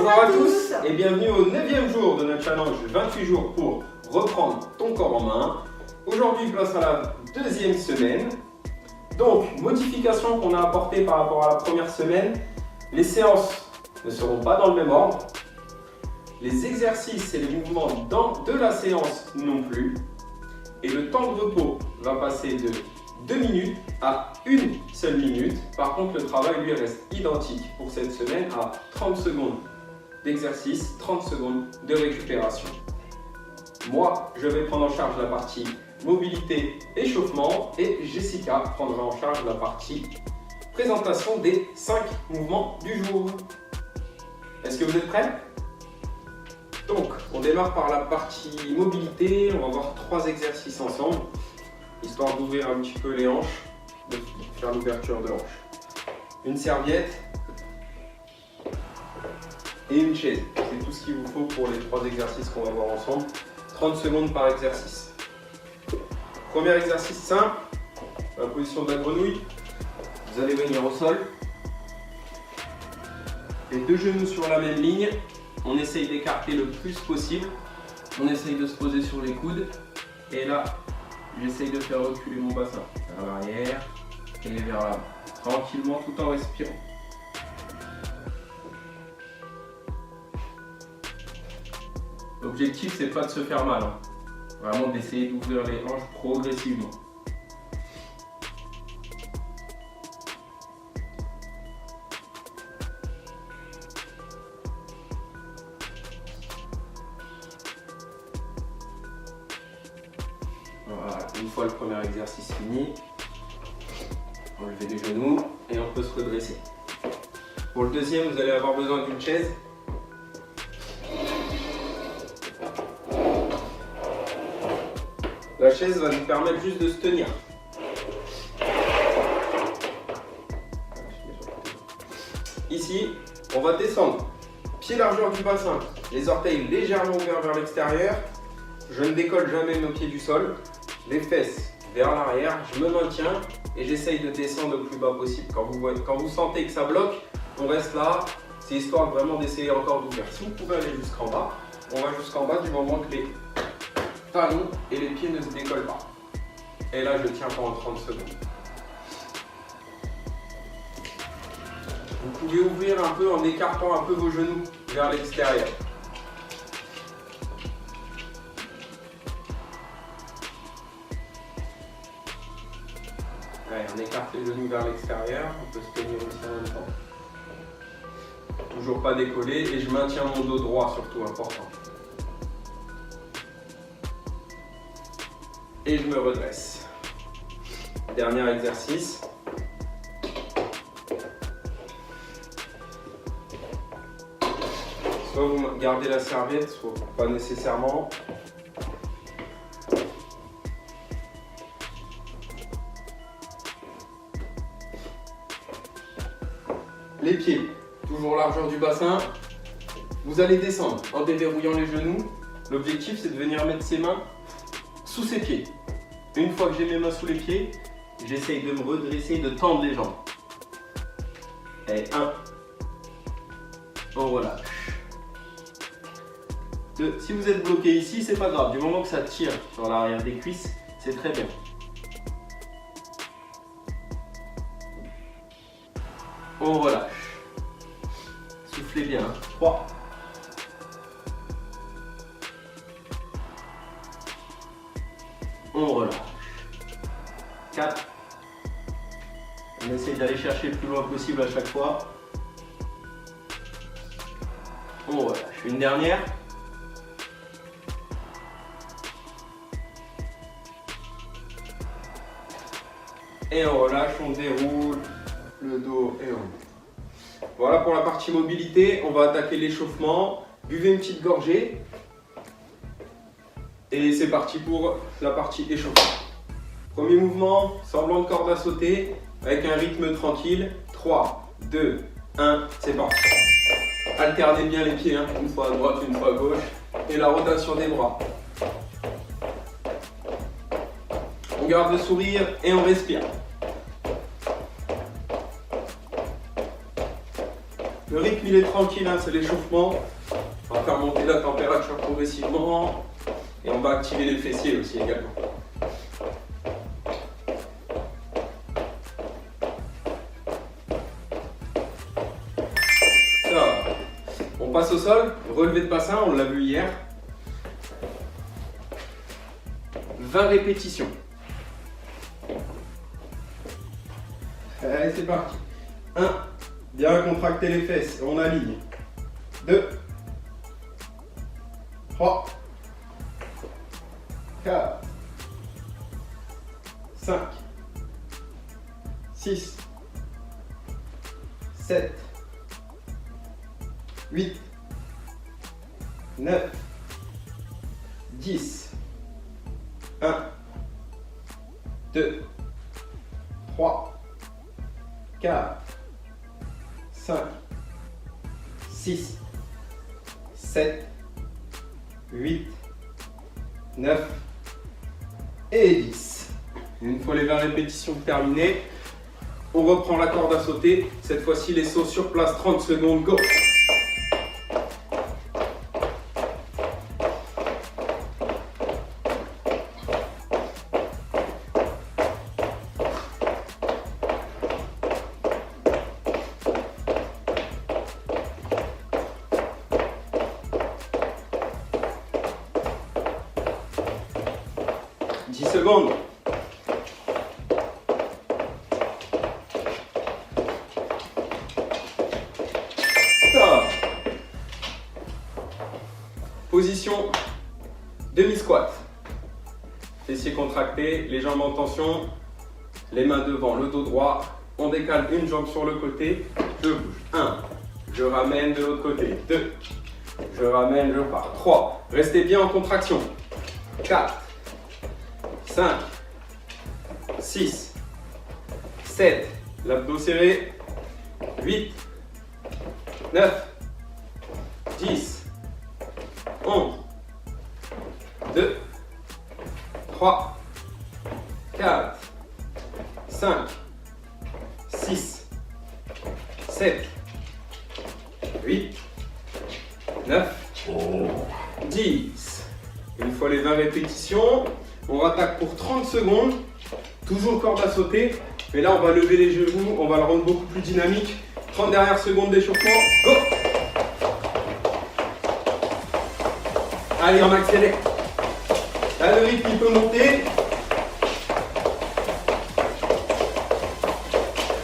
Bonjour à tous et bienvenue au 9e jour de notre challenge 28 jours pour reprendre ton corps en main. Aujourd'hui, place à la deuxième semaine. Donc, modification qu'on a apportée par rapport à la première semaine. Les séances ne seront pas dans le même ordre. Les exercices et les mouvements de la séance non plus. Et le temps de repos va passer de 2 minutes à 1 seule minute. Par contre, le travail lui reste identique pour cette semaine à 30 secondes d'exercice, 30 secondes de récupération. Moi, je vais prendre en charge la partie mobilité, échauffement et Jessica prendra en charge la partie présentation des 5 mouvements du jour. Est-ce que vous êtes prêts? Donc, on démarre par la partie mobilité. On va voir 3 exercices ensemble, histoire d'ouvrir un petit peu les hanches, de faire l'ouverture de hanches. Une serviette et une chaise. C'est tout ce qu'il vous faut pour les 3 exercices qu'on va voir ensemble. 30 secondes par exercice. Premier exercice simple, la position de la grenouille. Vous allez venir au sol. Les 2 genoux sur la même ligne. On essaye d'écarter le plus possible. On essaye de se poser sur les coudes. Et là, j'essaye de faire reculer mon bassin vers l'arrière et vers l'avant. Tranquillement tout en respirant. L'objectif, c'est pas de se faire mal, hein. Vraiment d'essayer d'ouvrir les hanches progressivement. Voilà, une fois le premier exercice fini, enlevez les genoux et on peut se redresser. Pour le deuxième, vous allez avoir besoin d'une chaise. La chaise va nous permettre juste de se tenir. Ici, on va descendre. Pied largeur du bassin, les orteils légèrement ouverts vers l'extérieur. Je ne décolle jamais nos pieds du sol. Les fesses vers l'arrière, je me maintiens et j'essaye de descendre le plus bas possible. Quand vous sentez que ça bloque, on reste là. C'est histoire vraiment d'essayer encore d'ouvrir. Si vous pouvez aller jusqu'en bas, on va jusqu'en bas du moment que les talons et les pieds ne se décollent pas. Et là, je tiens pendant 30 secondes. Vous pouvez ouvrir un peu en écartant un peu vos genoux vers l'extérieur. Allez, on écarte les genoux vers l'extérieur, on peut se tenir aussi en même temps. Toujours pas décoller et je maintiens mon dos droit, surtout important. Et je me redresse. Dernier exercice. Soit vous gardez la serviette, soit pas nécessairement. Les pieds, toujours largeur du bassin. Vous allez descendre en déverrouillant les genoux. L'objectif, c'est de venir mettre ses mains sous ses pieds. Une fois que j'ai mes mains sous les pieds, j'essaye de me redresser, de tendre les jambes. Et 1, on relâche. 2, si vous êtes bloqué ici, c'est pas grave. Du moment que ça tire sur l'arrière des cuisses, c'est très bien. On relâche. Soufflez bien. 3. On relâche. 4. On essaye d'aller chercher le plus loin possible à chaque fois. On relâche. Une dernière. Et on relâche, on déroule le dos et on monte. Voilà pour la partie mobilité. On va attaquer l'échauffement. Buvez une petite gorgée. Et c'est parti pour la partie échauffement. Premier mouvement, semblant de corde à sauter, avec un rythme tranquille. 3, 2, 1, c'est parti. Alternez bien les pieds, hein. Une fois à droite, une fois à gauche. Et la rotation des bras. On garde le sourire et on respire. Le rythme il est tranquille, hein, c'est l'échauffement. On va faire monter la température progressivement et on va activer les fessiers aussi également. Ça. On passe au sol, relevé de bassin, on l'a vu hier. 20 répétitions. Allez, c'est parti. 1. Bien contracter les fesses, on aligne. 2. 3. 4. 5. 6. 7. 8. 9. 10. 1. 2. 3. 4, 5, 6, 7, 8, 9 et 10. Une fois les 20 répétitions terminées, on reprend la corde à sauter. Cette fois-ci, les sauts sur place, 30 secondes, go! Secondes. Ça. Position demi-squat. Fessiers contractés, les jambes en tension, les mains devant, le dos droit. On décale une jambe sur le côté. Je bouge. 1. Je ramène de l'autre côté. 2. Je ramène, je pars. 3. Restez bien en contraction. 4. 5, 6, 7, l'abdos serré, 8, 9, 10, 11, 2, 3, 4, 5, 6, 7, 8, 9, 10. Une fois les 20 répétitions, on rattaque pour 30 secondes, toujours corde à sauter, mais là on va lever les genoux, on va le rendre beaucoup plus dynamique. 30 dernières secondes d'échauffement, go! Allez, on accélère. Là le rythme il peut monter.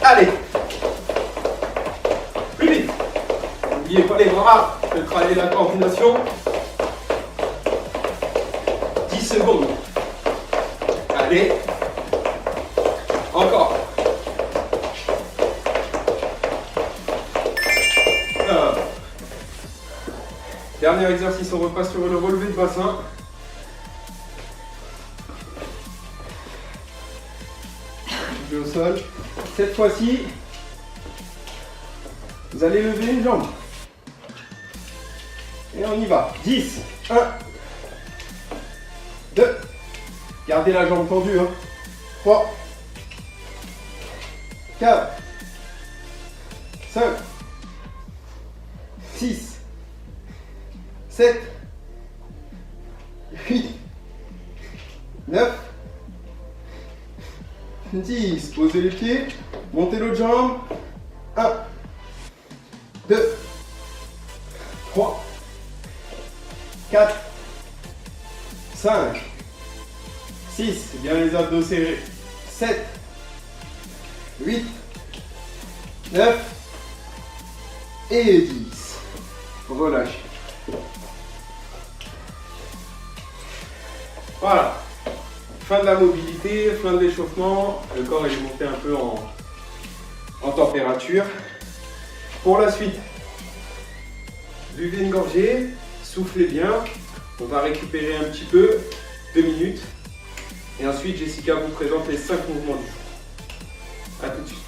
Allez! Plus vite! N'oubliez pas les bras, je vais travailler la coordination. 10 secondes. Allez, encore. Dernier exercice, on repasse sur le relevé de bassin. Je vais au sol. Cette fois-ci, vous allez lever une jambe. Et on y va. 10, 1, 2, gardez la jambe tendue, hein. 3, 4, 5, 6, 7, 8, 9, 10. Posez les pieds, montez l'autre jambe. 1, 2, 3, 4, 5, 6, bien les abdos serrés. 7, 8, 9 et 10. Relâchez. Voilà. Fin de la mobilité, fin de l'échauffement. Le corps est monté un peu en température. Pour la suite, buvez une gorgée, soufflez bien. On va récupérer un petit peu, 2 minutes. Et ensuite, Jessica vous présente les 5 mouvements du jour. A tout de suite.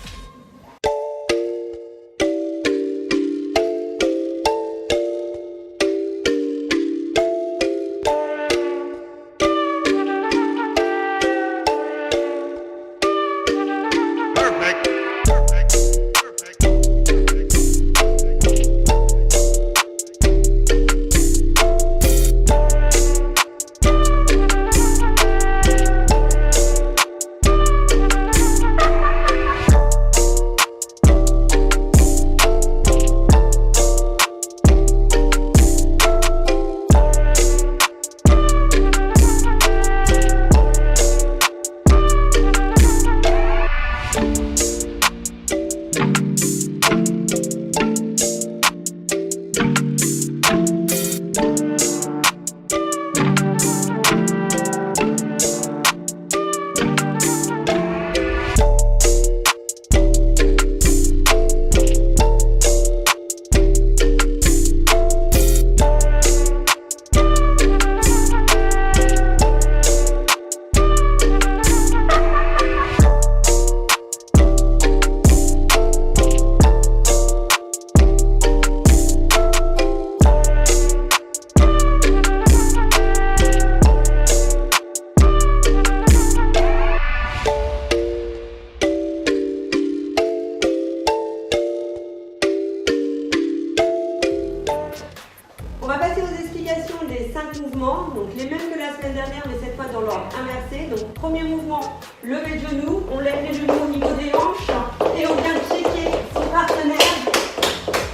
modification des 5 mouvements, donc les mêmes que la semaine dernière, mais cette fois dans l'ordre inversé. Donc premier mouvement, lever de genoux, on lève les genoux au niveau des hanches et on vient checker son partenaire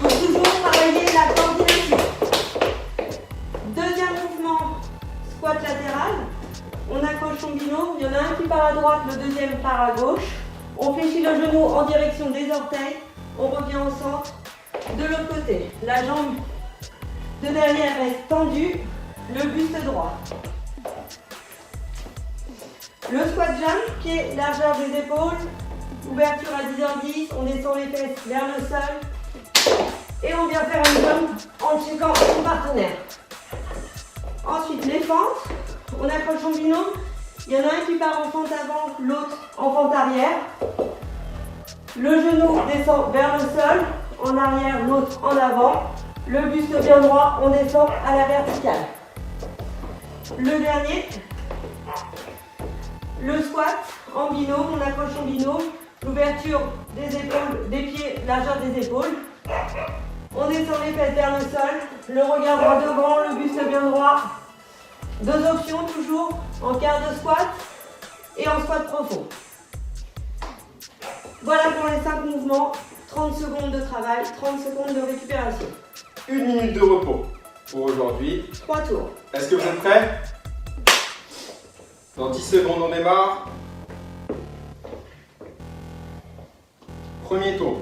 pour toujours travailler la coordination. Deuxième mouvement, squat latéral. On accroche son binôme, il y en a un qui part à droite, le deuxième part à gauche. On fléchit le genou en direction des orteils, on revient au centre. De l'autre côté, la jambe de derrière reste tendue, le buste droit. Le squat jump, pied, largeur des épaules, ouverture à 10h10, on descend les fesses vers le sol et on vient faire un jump en checkant son partenaire. Ensuite, les fentes, on accroche son binôme, il y en a un qui part en fente avant, l'autre en fente arrière. Le genou descend vers le sol, en arrière, l'autre en avant. Le buste bien droit, on descend à la verticale. Le dernier, le squat en binôme, on accroche son binôme, l'ouverture des épaules, des pieds, largeur des épaules. On descend les fesses vers le sol, le regard droit devant, le buste bien droit. Deux options toujours, en quart de squat et en squat profond. Voilà pour les 5 mouvements, 30 secondes de travail, 30 secondes de récupération. 1 minute de repos pour aujourd'hui. 3 tours. Est-ce que vous êtes prêts? Dans 10 secondes, on démarre. Premier tour.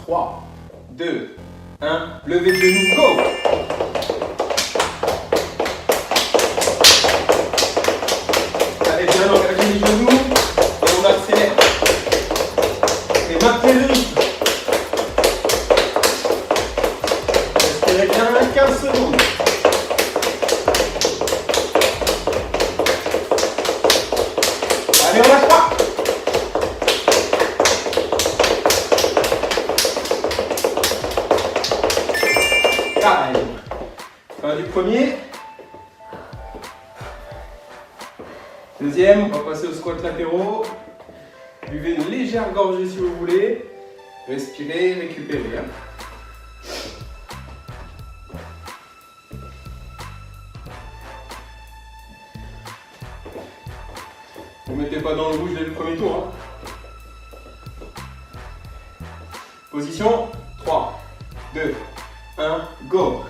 3, 2, 1. Levez le genou, go! Allez, bien engager les genoux et on accélère. Et maintenez le rythme. Respirez bien 15 secondes. Allez, on lâche pas. Allez. Fin du premier. Deuxième, on va passer au squat latéraux. Buvez une légère gorgée si vous voulez. Respirez, récupérez. Ne vous mettez pas dans le rouge dès le premier tour. Position 3, 2, 1, go!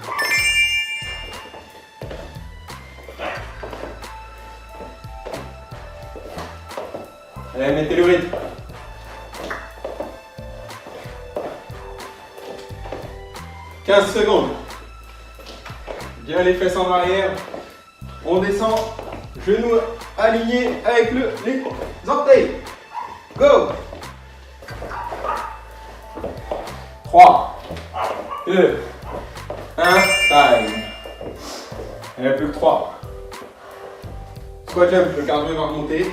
Allez, mettez le rythme. « 15 secondes. Bien les fesses en arrière. On descend. Genoux alignés avec les orteils. Go! 3, 2, 1, time. Il n'y en a plus que 3. Squat jump, le cardio va remonter.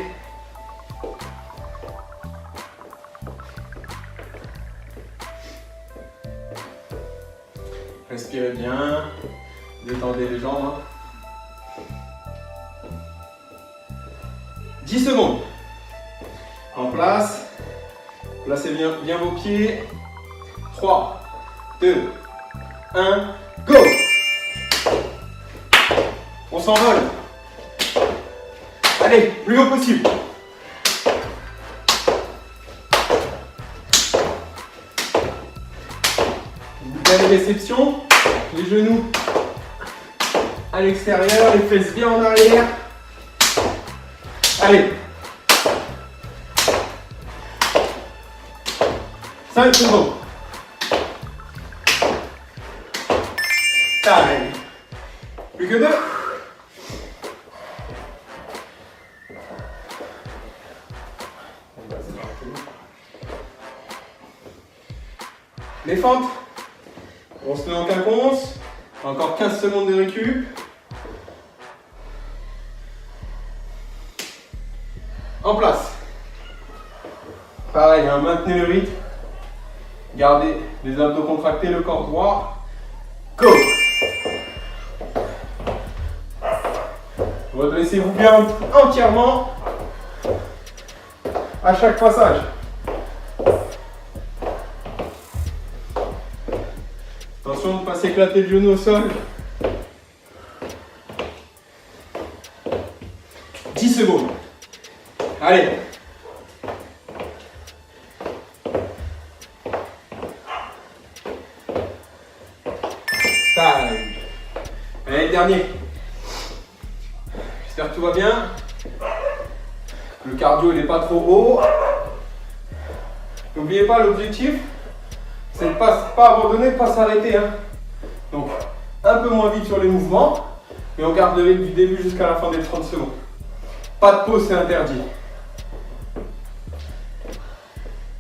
Respirez bien, détendez les jambes. 10 secondes. En place. Placez bien vos pieds. 3, 2, 1, go! On s'envole. Allez, plus haut possible. Belle réception. Les genoux à l'extérieur, les fesses bien en arrière. Allez. 5 secondes. Allez. Plus que 2. Les fentes. On se met en quinconce. Encore 15 secondes de récup. En place. Pareil, hein, maintenez le rythme. Gardez les abdos contractés, le corps droit. Go! Redressez-vous bien entièrement à chaque passage. Attention de ne pas s'éclater le genou au sol. Allez. Allez, dernier. J'espère que tout va bien. Le cardio il n'est pas trop haut. N'oubliez pas l'objectif, c'est de ne pas abandonner, de ne pas s'arrêter. Hein. Donc un peu moins vite sur les mouvements, mais on garde le rythme du début jusqu'à la fin des 30 secondes. Pas de pause, c'est interdit.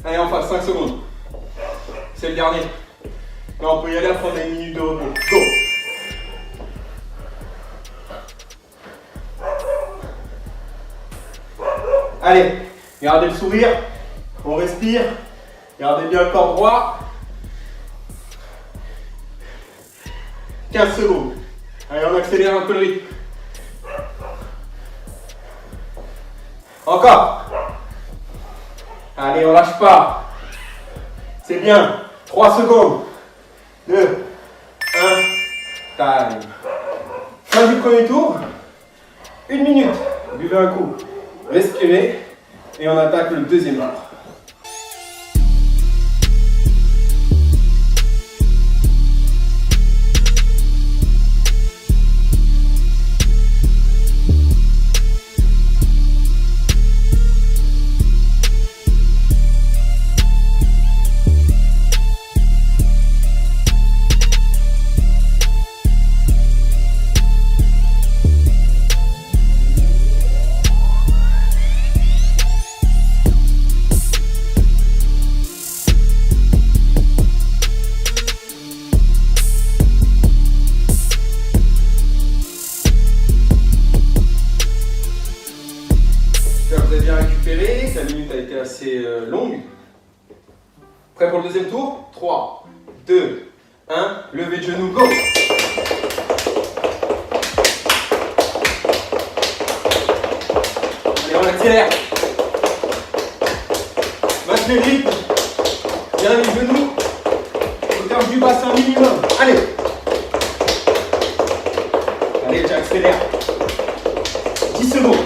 Allez, on passe 5 secondes. C'est le dernier. Là, on peut y aller après on a une minute de repos. Go! Allez, gardez le sourire, on respire, gardez bien le corps droit. 15 secondes. Allez, on accélère un peu le rythme. Encore. Allez, on lâche pas. C'est bien. 3 secondes. 2, 1, time. Fin du premier tour. 1 minute. Buvez un coup. Respirez. Et on attaque le deuxième tour. La minute a été assez longue. Prêt pour le deuxième tour? 3, 2, 1, levez de genoux, go! Allez, on accélère. Maintenez le rythme. Bien les genoux. Hauteur du bassin minimum. Allez! Allez, j'accélère. 10 secondes.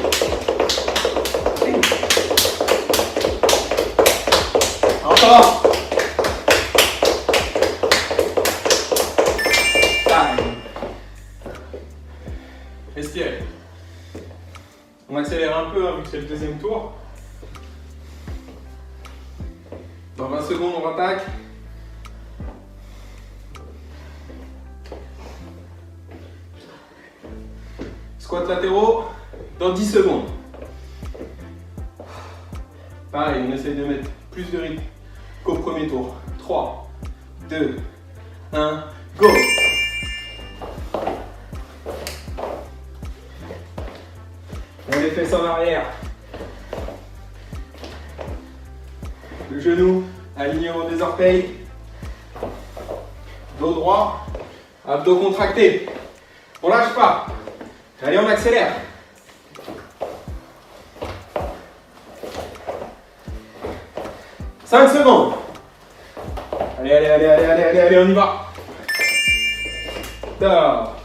Encore. Respirez. On accélère un peu hein, vu que c'est le deuxième tour. Dans 20 secondes, on rattaque. Squat latéraux dans 10 secondes. Pareil, on essaie de mettre plus de rythme qu'au premier tour. 3, 2, 1, go! On les fesses en arrière. Le genou aligné au haut des orteils. Dos droit. Abdos contractés. On lâche pas. Allez, on accélère. « 5 secondes. Allez, on y va. D'accord.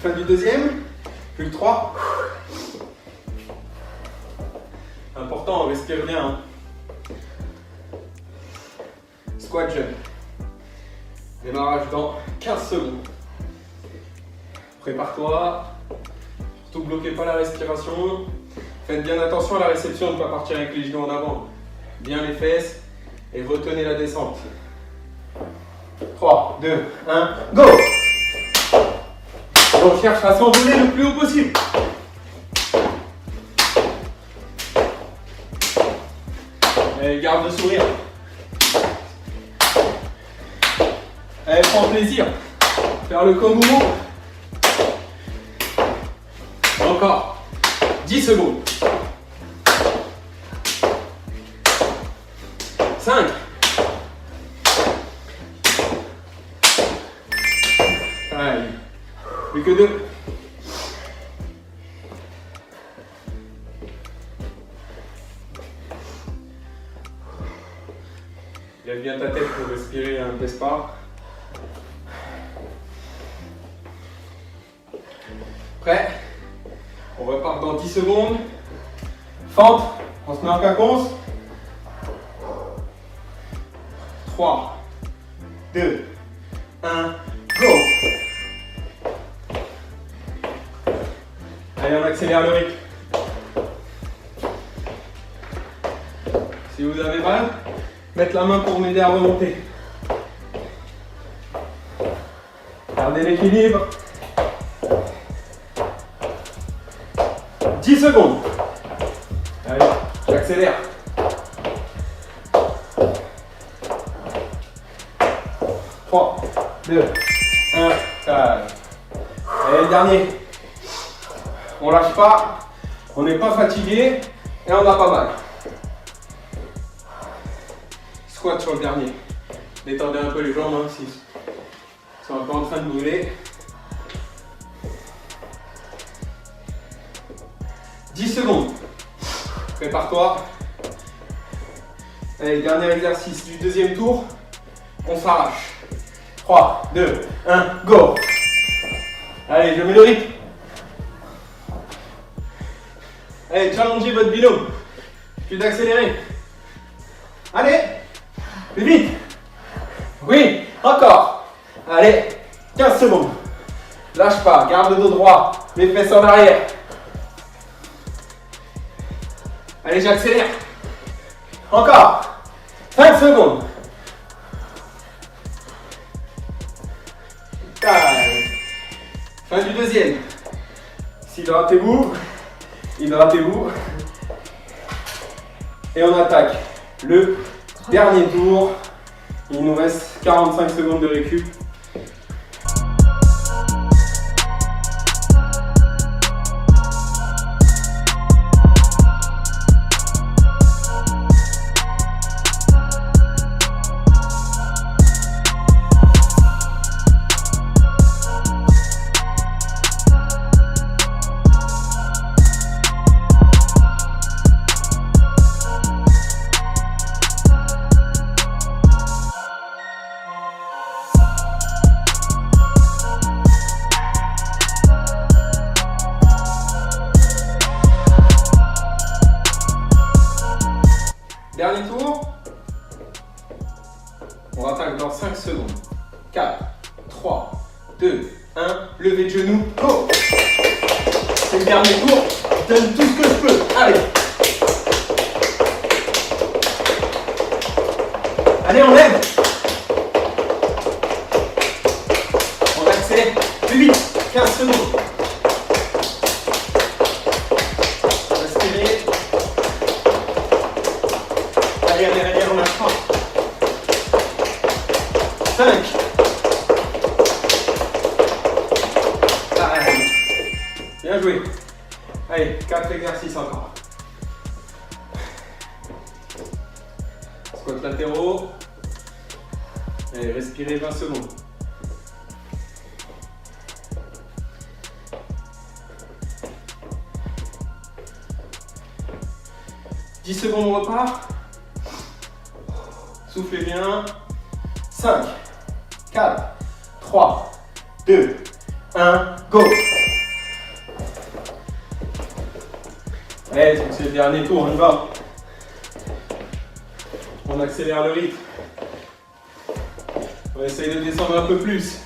Fin du deuxième. Plus le 3. Important, on respire bien. Hein. Squat jump. Démarrage dans 15 secondes. Prépare-toi. Surtout bloquez pas la respiration. Faites bien attention à la réception de ne pas partir avec les genoux en avant. Bien les fesses et retenez la descente. 3, 2, 1, go! On cherche à s'envoler le plus haut possible. Et garde le sourire. Allez, prends plaisir. Faire le Komuro. Encore. 10 secondes. 5. Allez. Plus que 2. Lève bien ta tête pour respirer, ne baisse pas. Prêt? On repart dans 10 secondes. Fente. On se met en quinconce. 3, 2, 1, go! Allez, on accélère le rythme. Si vous avez mal, mettez la main pour m'aider à remonter. Gardez l'équilibre. 10 secondes. Allez, j'accélère. 3, 2, 1, allez, le dernier. On lâche pas, on n'est pas fatigué et on n'a pas mal. Squat sur le dernier. Détendez un peu les jambes hein, s'ils sont un peu en train de brûler. 10 secondes. Prépare-toi. Allez, dernier exercice du deuxième tour. On s'arrache. 3, 2, 1, go! Allez, je mets le rythme. Allez, challengez votre binôme. Puis d'accélérer. Allez, plus vite. Oui, encore. Allez, 15 secondes. Lâche pas, garde le dos droit, les fesses en arrière. Allez, j'accélère. Encore. 5 secondes. Allez. Fin du deuxième. Hydratez-vous. Hydratez-vous. Et on attaque le dernier tour. Il nous reste 45 secondes de récup. Dernier tour. On attaque dans 5 secondes. 4, 3, 2, 1. Levez de genoux. Go! C'est le dernier tour. Je donne tout ce que je peux. Allez. Allez, on lève. On accélère. Plus vite. 15 secondes. Respirez. Allez, on lâche pas. 5. Allez. Bien joué. Allez, 4 exercices encore. Squat latéraux. Allez, respirez 20 secondes. « 10 secondes, on repart. Soufflez bien. 5, 4, 3, 2, 1, go! Allez, c'est le dernier tour, on y va. On accélère le rythme. On essaye de descendre un peu plus.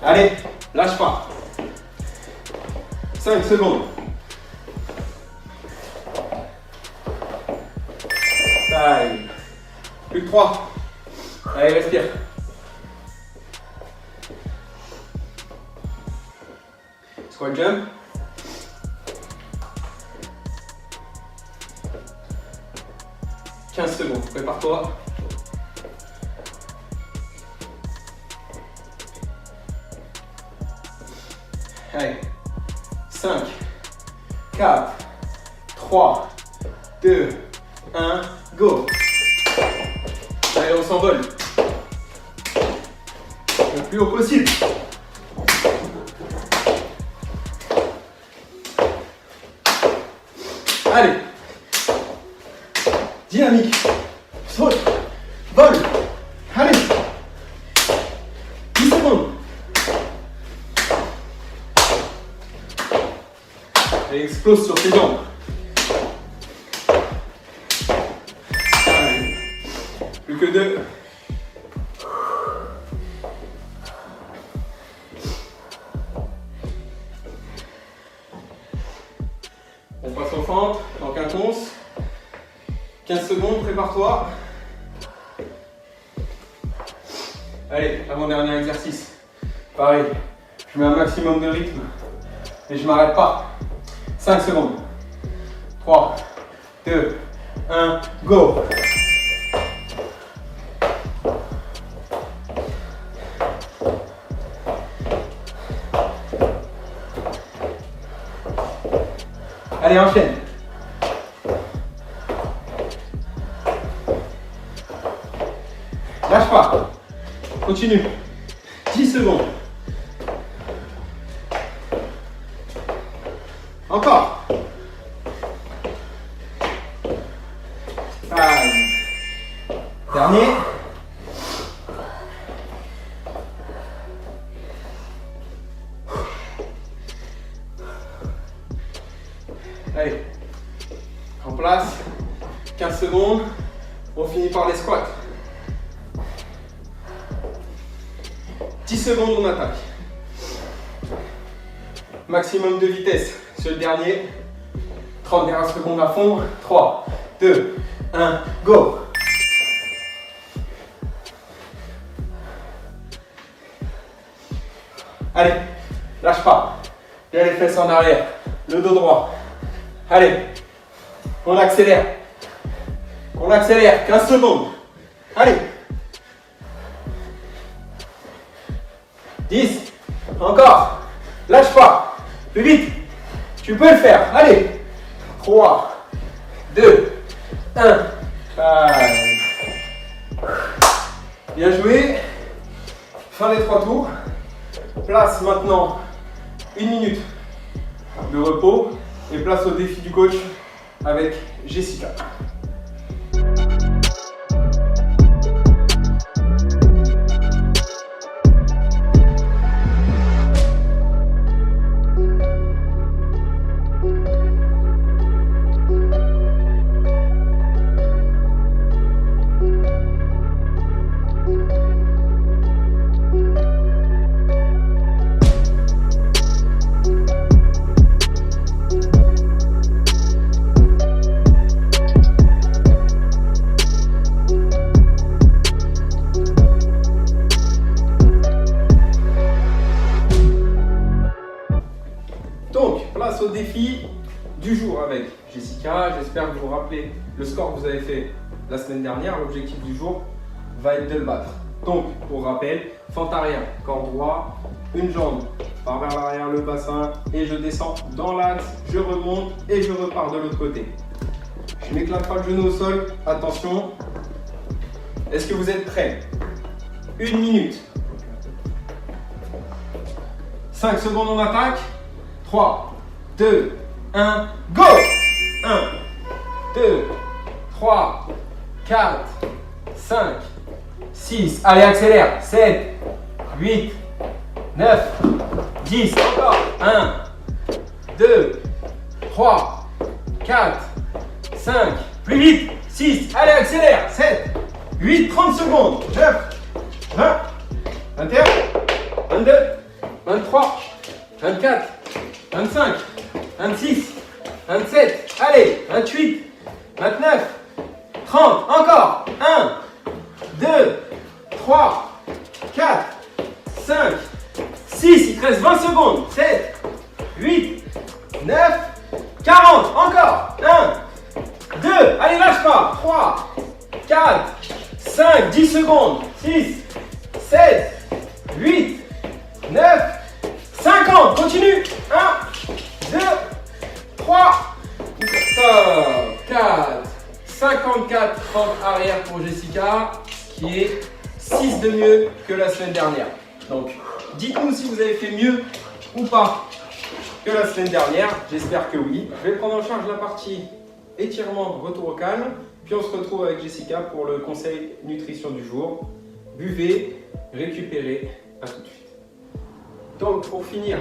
Allez, lâche pas. 5 secondes. Allez. Plus que 3. Allez, respire. Squat jump. « 15 secondes, prépare-toi. Allez, 5, 4, 3, 2, 1, go! Allez, on s'envole. Le plus haut possible. Allez. Dynamique. Saute. Vol. Allez. 10 secondes. explose sur tes jambes. Allez. Plus que 2. On passe aux fentes, en quinconce. 15 secondes, prépare-toi. Allez, avant-dernier exercice. Pareil, je mets un maximum de rythme et je ne m'arrête pas. 5 secondes. 3, 2, 1, go! Allez, enchaîne. Lâche pas. Continue. 10 secondes. Encore. Allez. Dernier. Allez. En place. 15 secondes. On finit par les squats. 10 secondes, on attaque. Maximum de vitesse sur le dernier. 30 dernières secondes à fond. 3, 2, 1, go! Allez, lâche pas. Bien les fesses en arrière. Le dos droit. Allez, on accélère. On accélère. 15 secondes. Allez. 10. Encore. Lâche pas. Plus vite. Tu peux le faire. Allez. 3, 2, 1. Allez. Bien joué. Fin des 3 tours. Place maintenant 1 minute de repos et place au défi du coach avec Jessica. Au défi du jour avec Jessica. J'espère que vous vous rappelez le score que vous avez fait la semaine dernière. L'objectif du jour va être de le battre. Donc, pour rappel, fente arrière, corps droit, une jambe par vers l'arrière, le bassin, et je descends dans l'axe, je remonte et je repars de l'autre côté. Je n'éclate pas le genou au sol. Attention. Est-ce que vous êtes prêts? 1 minute. 5 secondes en attaque. 3, 2, 1, go! 1, 2, 3, 4, 5, 6. Allez, accélère. 7, 8, 9, 10. Encore. 1, 2, 3, 4, 5. Plus vite. 6. Allez, accélère. 7, 8, 30 secondes. 9, 20, 21, 22, 23, 24, 25. 26, 27, allez, 28, 29, 30, encore, 1, 2, 3, 4, 5, 6, il te reste 20 secondes, 7, 8, 9, 40, encore, 1, 2, allez, lâche pas, 3, 4, 5, 10 secondes, 6, 7, 8, 9, 50, continue, 1, 2, 3, 4, 54, 30 arrière pour Jessica, qui est 6 de mieux que la semaine dernière. Donc, dites-nous si vous avez fait mieux ou pas que la semaine dernière. J'espère que oui. Je vais prendre en charge la partie étirement, retour au calme. Puis on se retrouve avec Jessica pour le conseil nutrition du jour. Buvez, récupérez, à tout de suite. Donc, pour finir,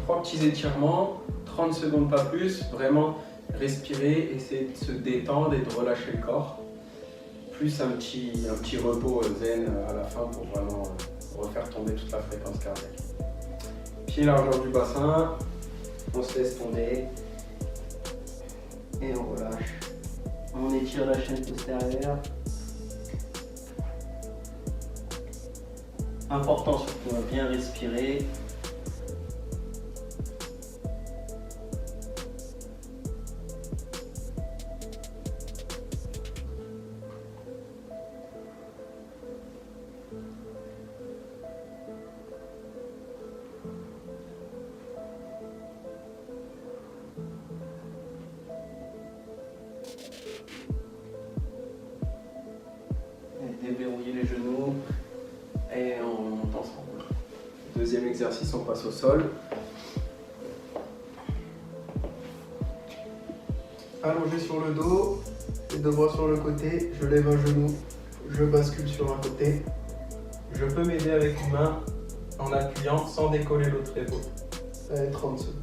3 petits étirements. 30 secondes pas plus, vraiment respirer, essayer de se détendre et de relâcher le corps. Plus un petit repos zen à la fin pour vraiment refaire tomber toute la fréquence cardiaque. Pied largeur du bassin, on se laisse tomber et on relâche. On étire la chaîne postérieure. Important surtout à bien respirer. Déverrouiller les genoux et on monte ensemble. Deuxième exercice, on passe au sol. Allongé sur le dos, les deux bras sur le côté, je lève un genou, je bascule sur un côté. Je peux m'aider avec une main en appuyant sans décoller l'autre épaule. Allez, 30 secondes.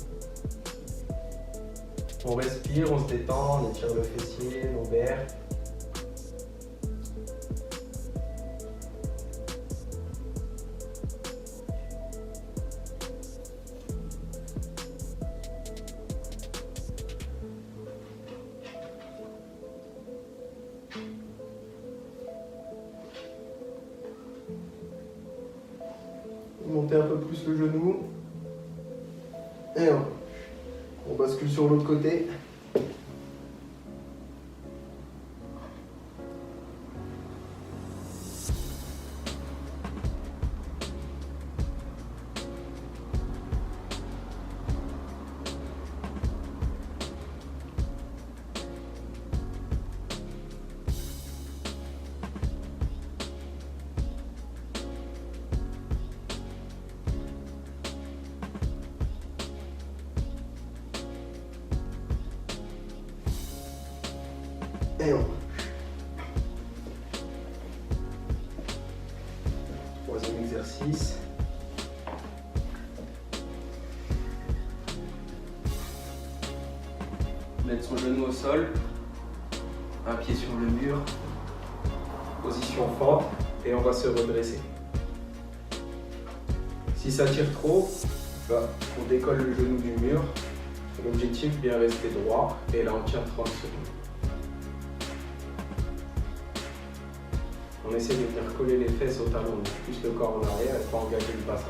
On respire, on se détend, on étire le fessier, lombaire. Montez un peu plus le genou. Et on bascule sur l'autre côté. Et on. Troisième exercice. Mettre son genou au sol, un pied sur le mur, position fente et on va se redresser. Si ça tire trop, on décolle le genou du mur. L'objectif bien rester droit et là on tient 30 secondes. On essaie de faire coller les fesses au talon, donc plus le corps en arrière et pas engager le bassin.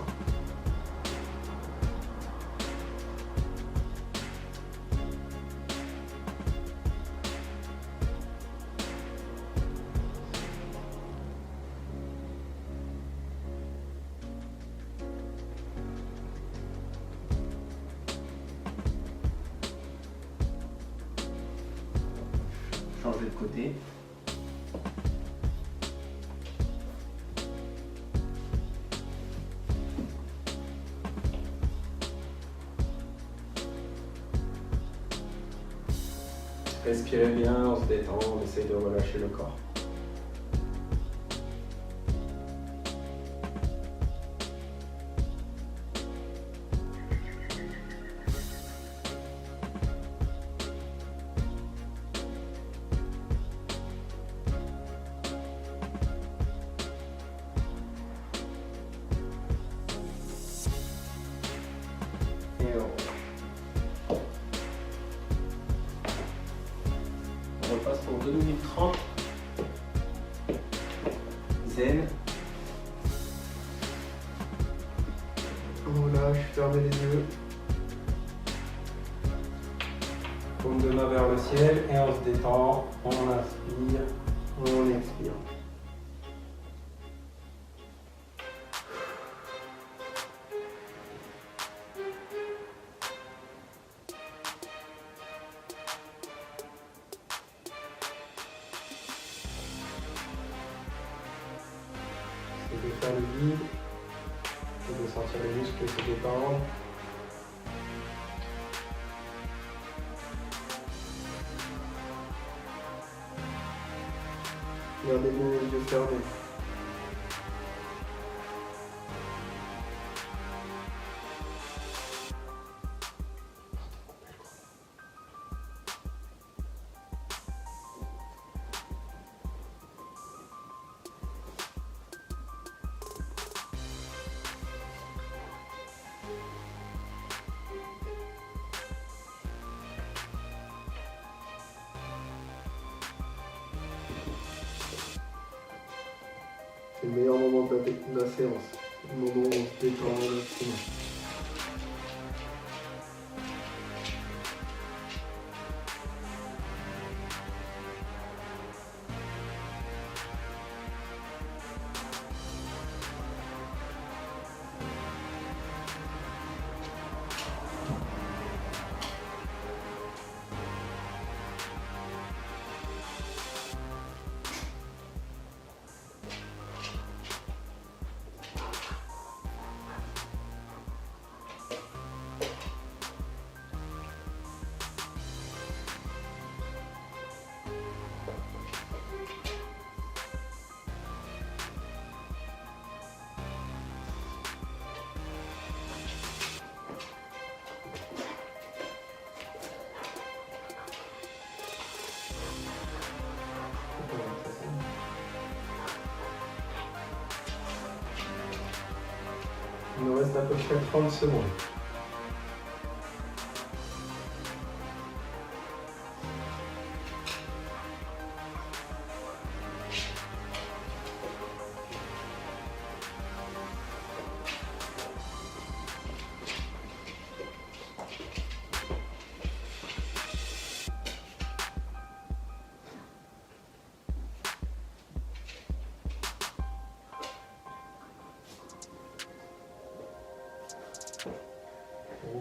Changer de côté. Respirez bien, on se détend, on essaie de relâcher le corps. Et on repasse pour 2 minutes 30. Zen. On relâche, fermez les yeux. Paume de main vers le ciel et on se détend. On inspire, on expire. C'est de faire le vide, et de sentir les muscles se détendre. Gardez bien les yeux fermés. C'est le meilleur moment de la séance. Le moment où on se détend au maximum. Il nous reste à peu près 30 secondes.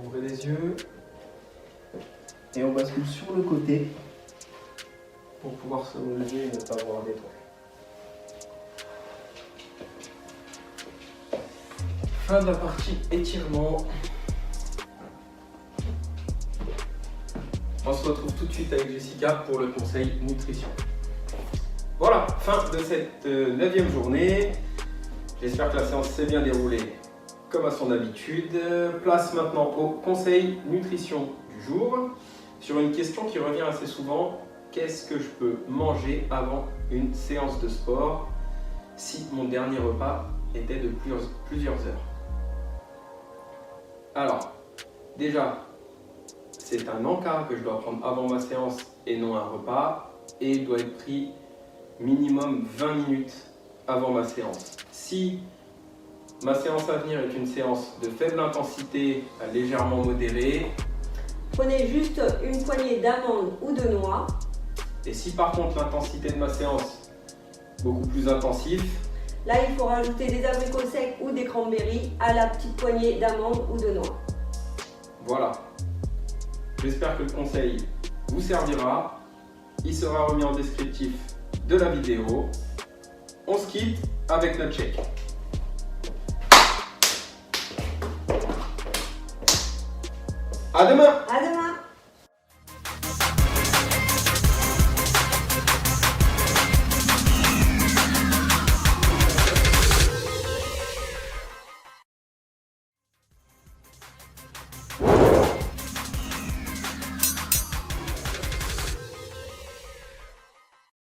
Ouvrez les yeux et on bascule sur le côté pour pouvoir se relever et ne pas avoir d'étoiles. Fin de la partie étirement. On se retrouve tout de suite avec Jessica pour le conseil nutrition. Voilà, fin de cette 9e journée. J'espère que la séance s'est bien déroulée comme à son habitude. Place maintenant au conseil nutrition du jour. Sur une question qui revient assez souvent, qu'est-ce que je peux manger avant une séance de sport si mon dernier repas était de plusieurs heures? Alors, déjà, c'est un encas que je dois prendre avant ma séance et non un repas, et il doit être pris minimum 20 minutes avant ma séance. Si ma séance à venir est une séance de faible intensité à légèrement modérée, Prenez juste une poignée d'amandes ou de noix. et si par contre l'intensité de ma séance est beaucoup plus intensive, Là, il faut rajouter des abricots secs ou des cranberries à la petite poignée d'amandes ou de noix. voilà. J'espère que le conseil vous servira. Il sera remis en descriptif de la vidéo. On se quitte avec notre check. À demain! À demain!